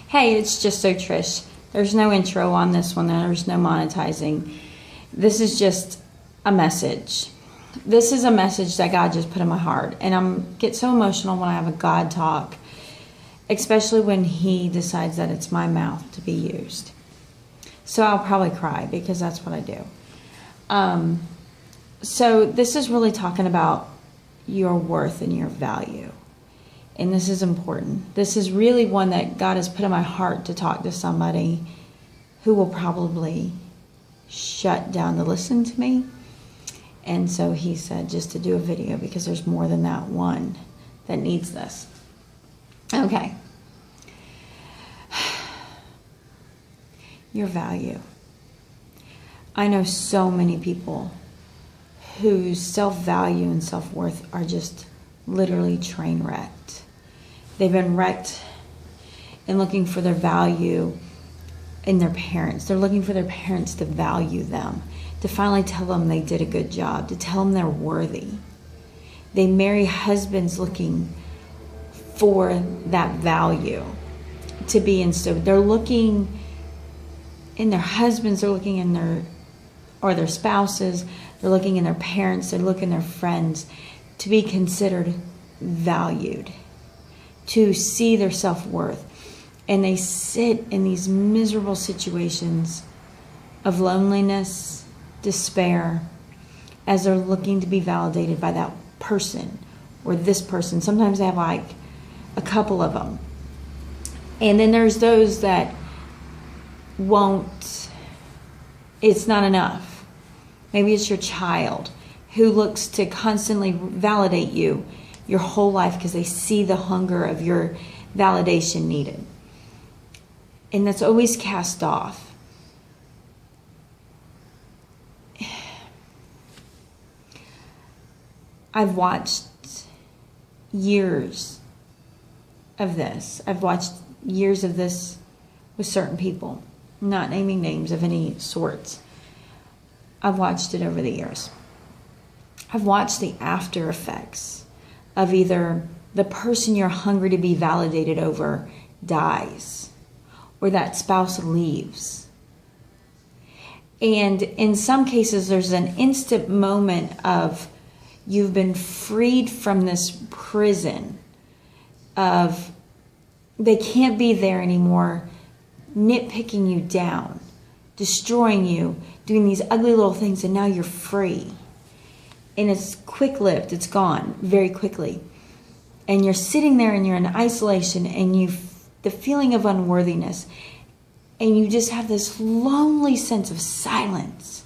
Hey, it's just so Trish. There's no intro on this one. There's no monetizing. This is just a message. This is a message that God just put in my heart. And I get so emotional when I have a God talk, especially when He decides that it's my mouth to be used. So I'll probably cry because that's what I do. So this is really talking about your worth and your value. And this is important. This is really one that God has put in my heart to talk to somebody who will probably shut down to listen to me. And so He said just to do a video because there's more than that one that needs this. Okay. Your value. I know so many people whose self-value and self-worth are just literally train wrecked. They've been wrecked in looking for their value in their parents. They're looking for their parents to value them, to finally tell them they did a good job, to tell them they're worthy. They marry husbands looking for that value to be instilled. They're looking in their husbands, they're looking in their spouses, they're looking in their parents, they're looking in their friends to be considered valued, to see their self-worth. And they sit in these miserable situations of loneliness, despair, as they're looking to be validated by that person or this person. Sometimes they have like a couple of them. And then there's those that won't, it's not enough. Maybe it's your child who looks to constantly validate you your whole life because they see the hunger of your validation needed. And that's always cast off. I've watched years of this. I've watched years of this with certain people. Not naming names of any sorts. I've watched it over the years. I've watched the after effects of either the person you're hungry to be validated over dies, or that spouse leaves. And in some cases, there's an instant moment of you've been freed from this prison of they can't be there anymore, nitpicking you down, destroying you, doing these ugly little things, and now you're free. And it's quick-lived, it's gone very quickly. And you're sitting there and you're in isolation and the feeling of unworthiness, and you just have this lonely sense of silence.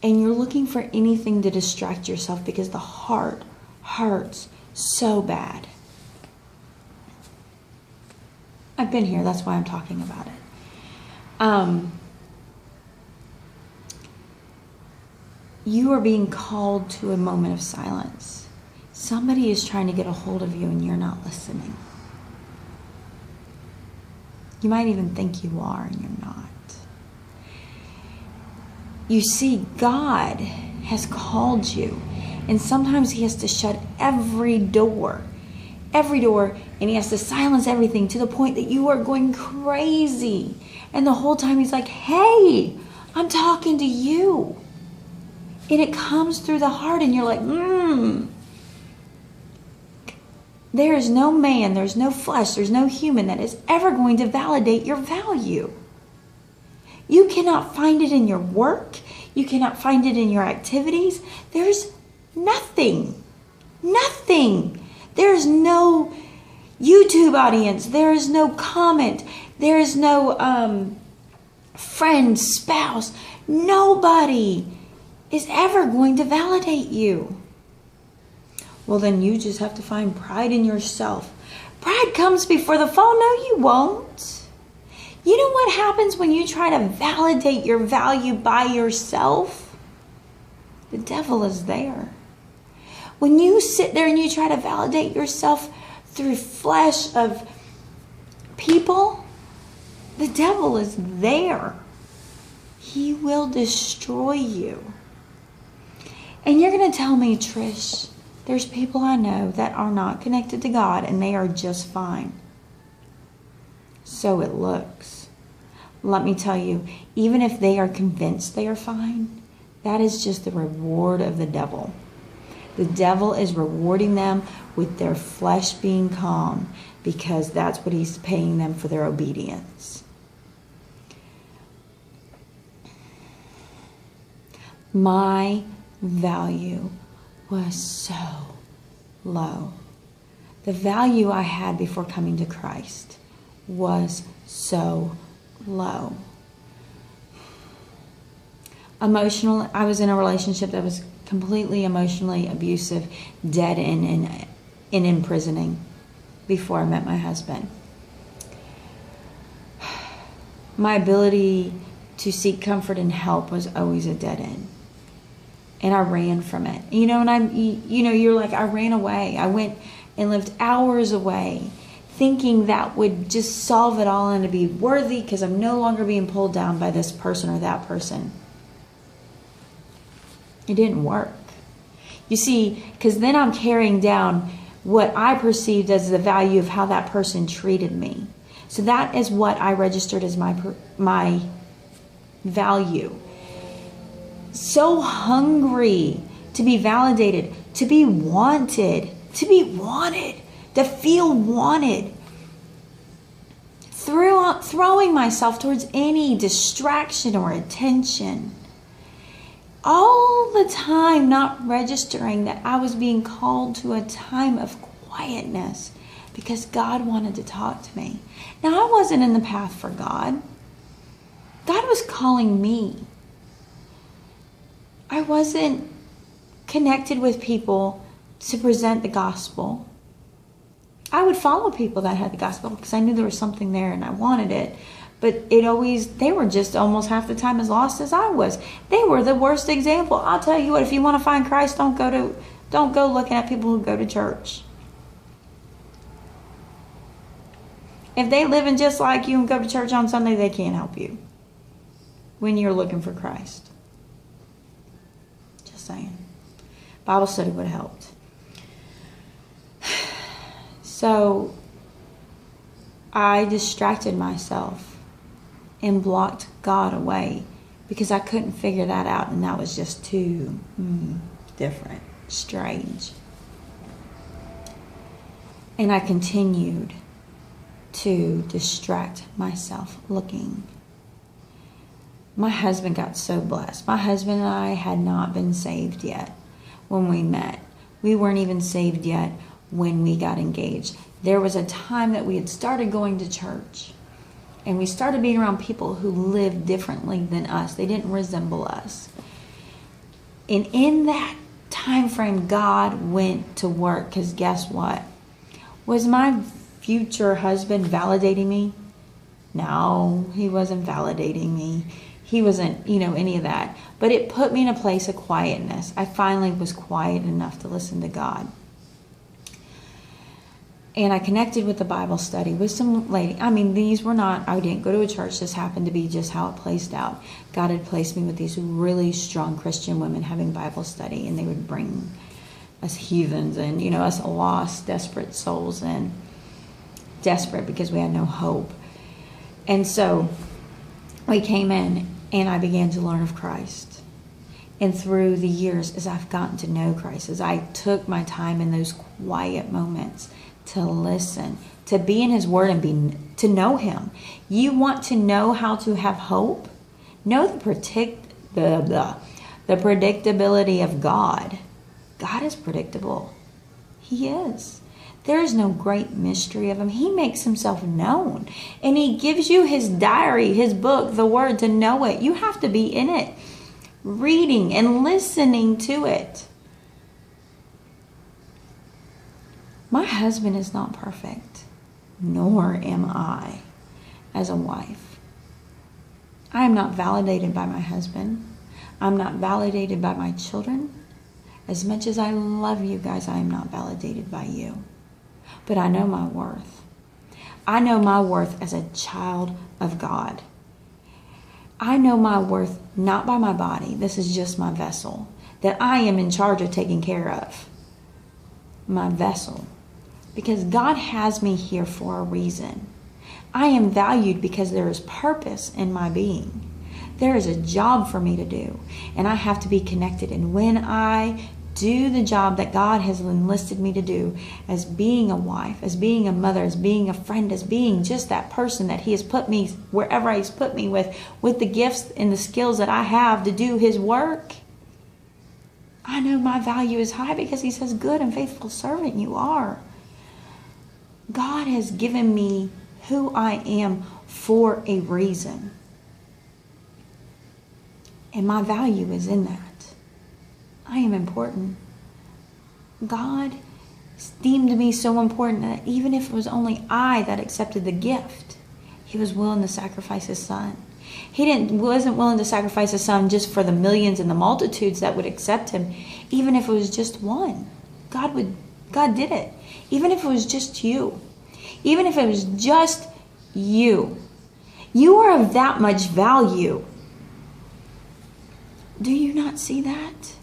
And you're looking for anything to distract yourself because the heart hurts so bad. I've been here, that's why I'm talking about it. You are being called to a moment of silence. Somebody is trying to get a hold of you and you're not listening. You might even think you are and you're not. You see, God has called you, and sometimes He has to shut every door, and He has to silence everything to the point that you are going crazy. And the whole time He's like, hey, I'm talking to you. And it comes through the heart and you're like, There is no man, there's no flesh, there's no human that is ever going to validate your value. You cannot find it in your work. You cannot find it in your activities. There's nothing. Nothing. There's no YouTube audience. There is no comment. There is no friend, spouse. Nobody is ever going to validate you. Well, then you just have to find pride in yourself. Pride comes before the fall. No, you won't. You know what happens when you try to validate your value by yourself? The devil is there. When you sit there and you try to validate yourself through flesh of people, the devil is there. He will destroy you. And you're going to tell me, Trish, there's people I know that are not connected to God and they are just fine. so it looks. Let me tell you, even if they are convinced they are fine, that is just the reward of the devil. The devil is rewarding them with their flesh being calm, because that's what he's paying them for their obedience. My value was so low. The value I had before coming to Christ was so low. Emotional, I was in a relationship that was completely emotionally abusive, dead end, and imprisoning before I met my husband. My ability to seek comfort and help was always a dead end. And I ran from it. You're like, I ran away. I went and lived hours away, thinking that would just solve it all and to be worthy because I'm no longer being pulled down by this person or that person. It didn't work. You see, because then I'm carrying down what I perceived as the value of how that person treated me. So that is what I registered as my value. So hungry to be validated, to be wanted, to feel wanted. Throwing myself towards any distraction or attention. All the time not registering that I was being called to a time of quietness because God wanted to talk to me. Now, I wasn't in the path for God. God was calling me. I wasn't connected with people to present the gospel. I would follow people that had the gospel because I knew there was something there and I wanted it. But they were just almost half the time as lost as I was. They were the worst example. I'll tell you what, if you want to find Christ, don't go looking at people who go to church. If they living just like you and go to church on Sunday, they can't help you when you're looking for Christ. Just saying. Bible study would have helped. So I distracted myself and blocked God away because I couldn't figure that out, and that was just too different, strange. And I continued to distract myself looking. My husband got so blessed. My husband and I had not been saved yet when we met. We weren't even saved yet when we got engaged. There was a time that we had started going to church, and we started being around people who lived differently than us. They didn't resemble us. And in that time frame, God went to work, because guess what? Was my future husband validating me? No, he wasn't validating me. He wasn't, any of that. But it put me in a place of quietness. I finally was quiet enough to listen to God. And I connected with the Bible study with some lady. I didn't go to a church. This happened to be just how it placed out. God had placed me with these really strong Christian women having Bible study. And they would bring us heathens and, us lost, desperate souls in. Desperate because we had no hope. And so we came in and I began to learn of Christ. And through the years, as I've gotten to know Christ, as I took my time in those quiet moments to listen, to be in His Word and to know Him. You want to know how to have hope? Know the predictability of God. God is predictable. He is. There is no great mystery of Him. He makes Himself known. And He gives you His diary, His book, the Word, to know it. You have to be in it, reading and listening to it. My husband is not perfect, nor am I as a wife. I am not validated by my husband. I'm not validated by my children. As much as I love you guys, I am not validated by you. But I know my worth. I know my worth as a child of God. I know my worth not by my body. This is just my vessel that I am in charge of taking care of. My vessel. Because God has me here for a reason. I am valued because there is purpose in my being. There is a job for me to do, and I have to be connected. And when I do the job that God has enlisted me to do, as being a wife, as being a mother, as being a friend, as being just that person that He has put me wherever He's put me with the gifts and the skills that I have to do His work, I know my value is high because He says, good and faithful servant you are. God has given me who I am for a reason. And my value is in that. I am important. God deemed me so important that even if it was only I that accepted the gift, He was willing to sacrifice His Son. He wasn't willing to sacrifice His Son just for the millions and the multitudes that would accept Him. Even if it was just one, God did it. Even if it was just you. Even if it was just you. You are of that much value. Do you not see that?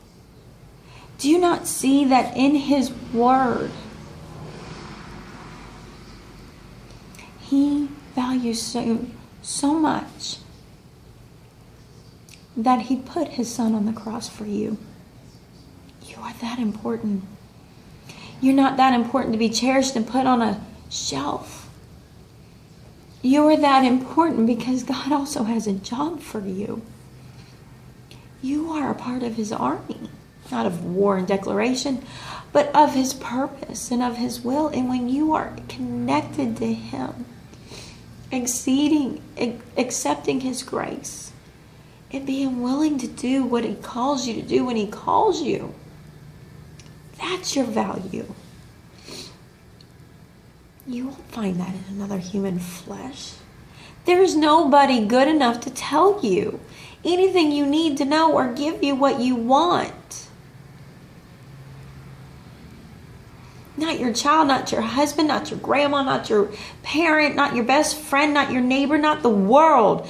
Do you not see that in His Word, He values so much that He put His Son on the cross for you? You are that important. You're not that important to be cherished and put on a shelf. You are that important because God also has a job for you. You are a part of His army, not of war and declaration, but of His purpose and of His will. And when you are connected to Him, accepting His grace, and being willing to do what He calls you to do when He calls you, that's your value. You won't find that in another human flesh. There's nobody good enough to tell you anything you need to know or give you what you want. Not your child, not your husband, not your grandma, not your parent, not your best friend, not your neighbor, not the world.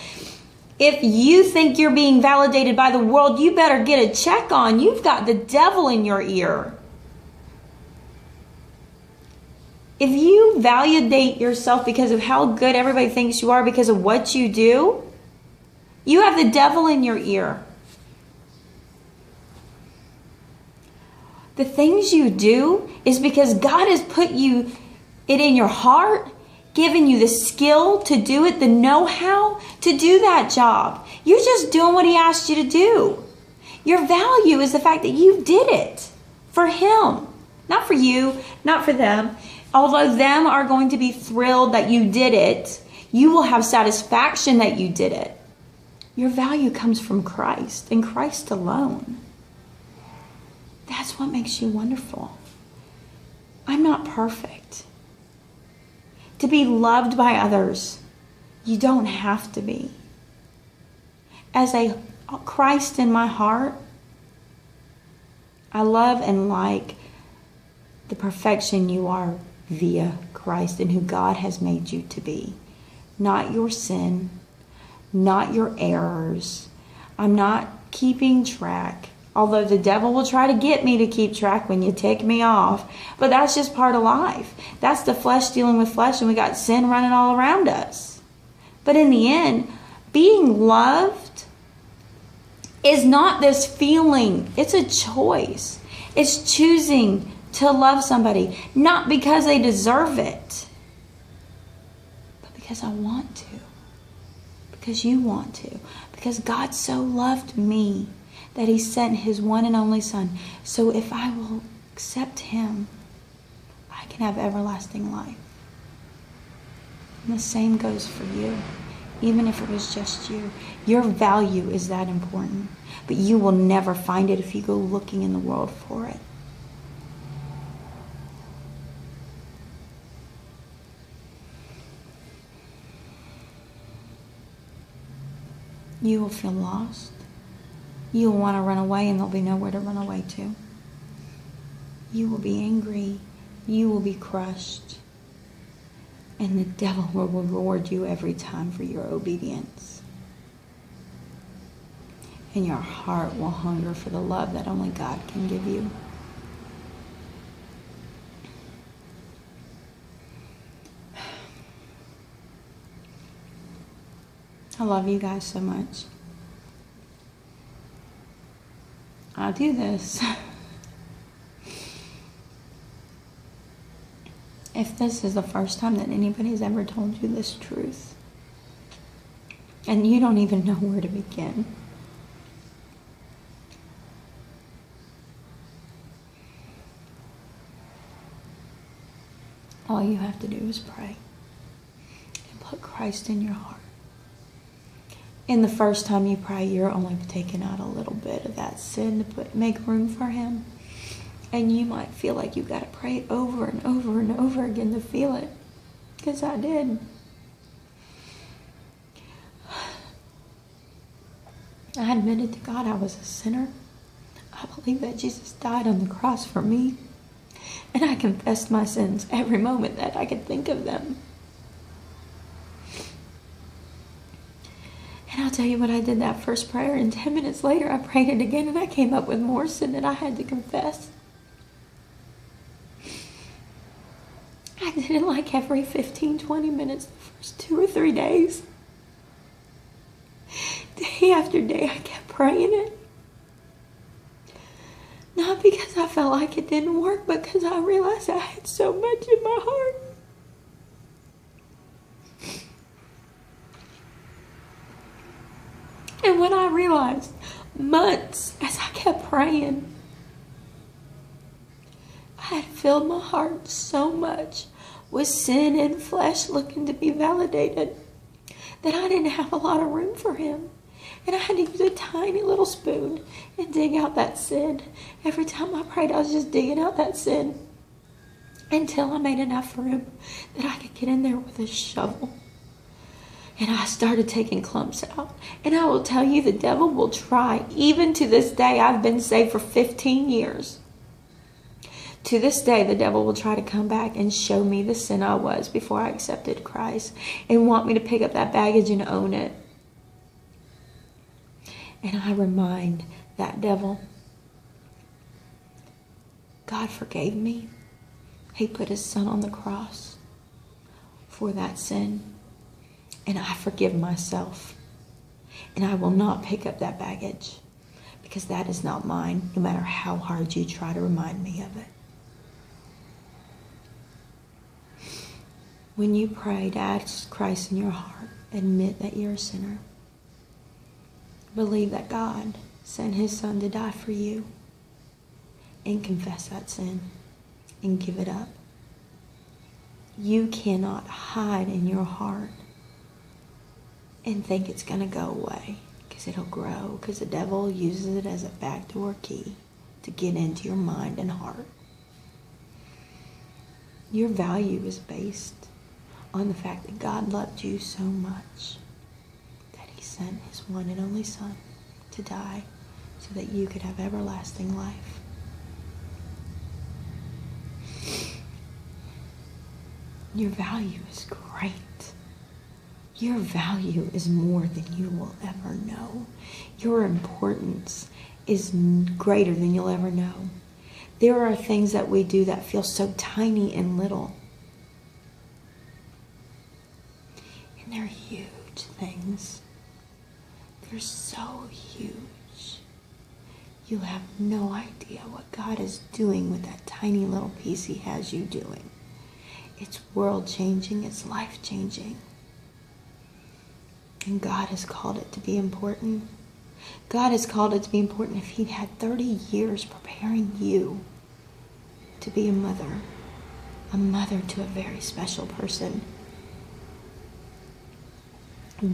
If you think you're being validated by the world, you better get a check on. You've got the devil in your ear. If you validate yourself because of how good everybody thinks you are because of what you do, you have the devil in your ear. The things you do is because God has put it in your heart, given you the skill to do it, the know-how to do that job. You're just doing what He asked you to do. Your value is the fact that you did it for Him, not for you, not for them. Although them are going to be thrilled that you did it, you will have satisfaction that you did it. Your value comes from Christ and Christ alone. That's what makes you wonderful. I'm not perfect. To be loved by others, you don't have to be. As a Christ in my heart, I love and like the perfection you are via Christ and who God has made you to be. Not your sin, not your errors. I'm not keeping track. Although the devil will try to get me to keep track when you tick me off. But that's just part of life. That's the flesh dealing with flesh, and we got sin running all around us. But in the end, being loved is not this feeling. It's a choice. It's choosing to love somebody, not because they deserve it, but because I want to, because you want to, because God so loved me that He sent His one and only Son. So if I will accept Him, I can have everlasting life. And the same goes for you, even if it was just you. Your value is that important, but you will never find it if you go looking in the world for it. You will feel lost. You will want to run away, and there'll be nowhere to run away to. You will be angry. You will be crushed. And the devil will reward you every time for your obedience. And your heart will hunger for the love that only God can give you. I love you guys so much. I'll do this. If this is the first time that anybody's ever told you this truth, and you don't even know where to begin, all you have to do is pray and put Christ in your heart. And the first time you pray, you're only taking out a little bit of that sin to make room for Him. And you might feel like you got to pray over and over and over again to feel it. Because I did. I admitted to God I was a sinner. I believe that Jesus died on the cross for me. And I confessed my sins every moment that I could think of them. And I'll tell you what, I did that first prayer, and 10 minutes later I prayed it again, and I came up with more sin that I had to confess. I did it like every 15, 20 minutes the first 2 or 3 days. Day after day I kept praying it. Not because I felt like it didn't work, but because I realized I had so much in my heart. And when I realized, months as I kept praying, I had filled my heart so much with sin and flesh looking to be validated that I didn't have a lot of room for Him. And I had to use a tiny little spoon and dig out that sin. Every time I prayed, I was just digging out that sin until I made enough room that I could get in there with a shovel. And I started taking clumps out. And I will tell you, the devil will try. Even to this day, I've been saved for 15 years. To this day, the devil will try to come back and show me the sin I was before I accepted Christ and want me to pick up that baggage and own it. And I remind that devil, God forgave me. He put His Son on the cross for that sin. And I forgive myself. And I will not pick up that baggage, because that is not mine, no matter how hard you try to remind me of it. When you pray to ask Christ in your heart, admit that you're a sinner. Believe that God sent His Son to die for you. And confess that sin and give it up. You cannot hide in your heart and think it's going to go away, because it'll grow, because the devil uses it as a backdoor key to get into your mind and heart. Your value is based on the fact that God loved you so much that He sent His one and only Son to die so that you could have everlasting life. Your value is great. Your value is more than you will ever know. Your importance is greater than you'll ever know. There are things that we do that feel so tiny and little. And they're huge things. They're so huge. You have no idea what God is doing with that tiny little piece He has you doing. It's world-changing. It's life-changing. And God has called it to be important. God has called it to be important if He had 30 years preparing you to be a mother to a very special person.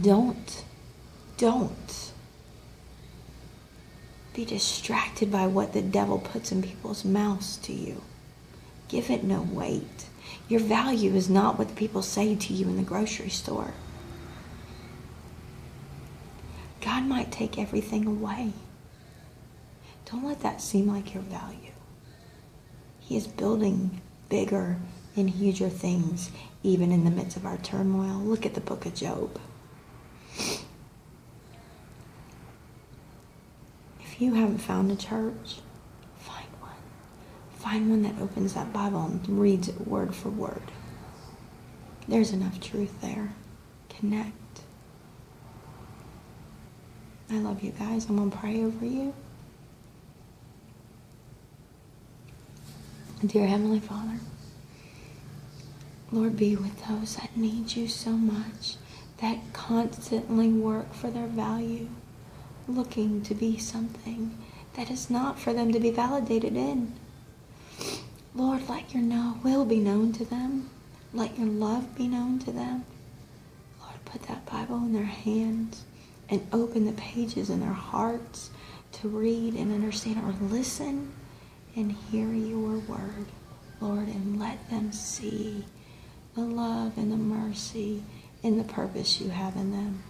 Don't be distracted by what the devil puts in people's mouths to you. Give it no weight. Your value is not what people say to you in the grocery store. God might take everything away. Don't let that seem like your value. He is building bigger and huger things, even in the midst of our turmoil. Look at the book of Job. If you haven't found a church, find one. Find one that opens that Bible and reads it word for word. There's enough truth there. Connect. I love you guys. I'm going to pray over you. Dear Heavenly Father, Lord, be with those that need you so much, that constantly work for their value, looking to be something that is not for them to be validated in. Lord, let your will be known to them. Let your love be known to them. Lord, put that Bible in their hands and open the pages in their hearts to read and understand, or listen and hear your word, Lord, and let them see the love and the mercy and the purpose you have in them.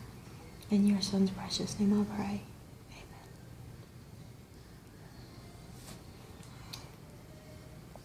In your Son's precious name I pray.